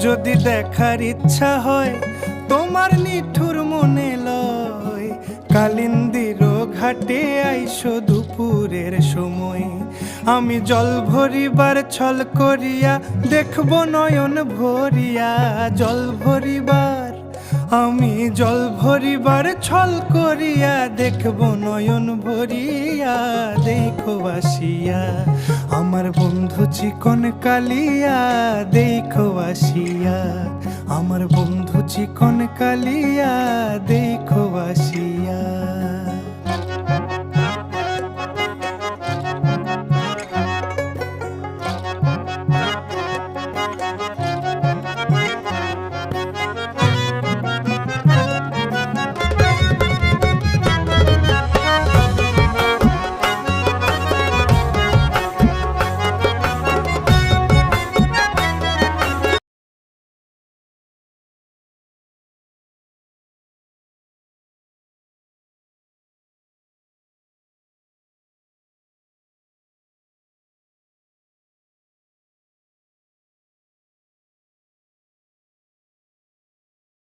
যদি দেখার ইচ্ছা হয় তোমার নিঠুর মনে লয়, কালিন্দির ঘাটে আইসো দুপুরের সময়। আমি জল ভরিবার ছল করিয়া দেখব নয়ন ভরিয়া, জল ভরিবার আমি জল ভরিবার ছল করিয়া দেখব নয়ন ভরিয়া। দেখো আসিয়া আমার বন্ধু চিকন কালিয়া, দেখো আসিয়া আমার বন্ধু চিকন কালিয়া, দেখো আসিয়া।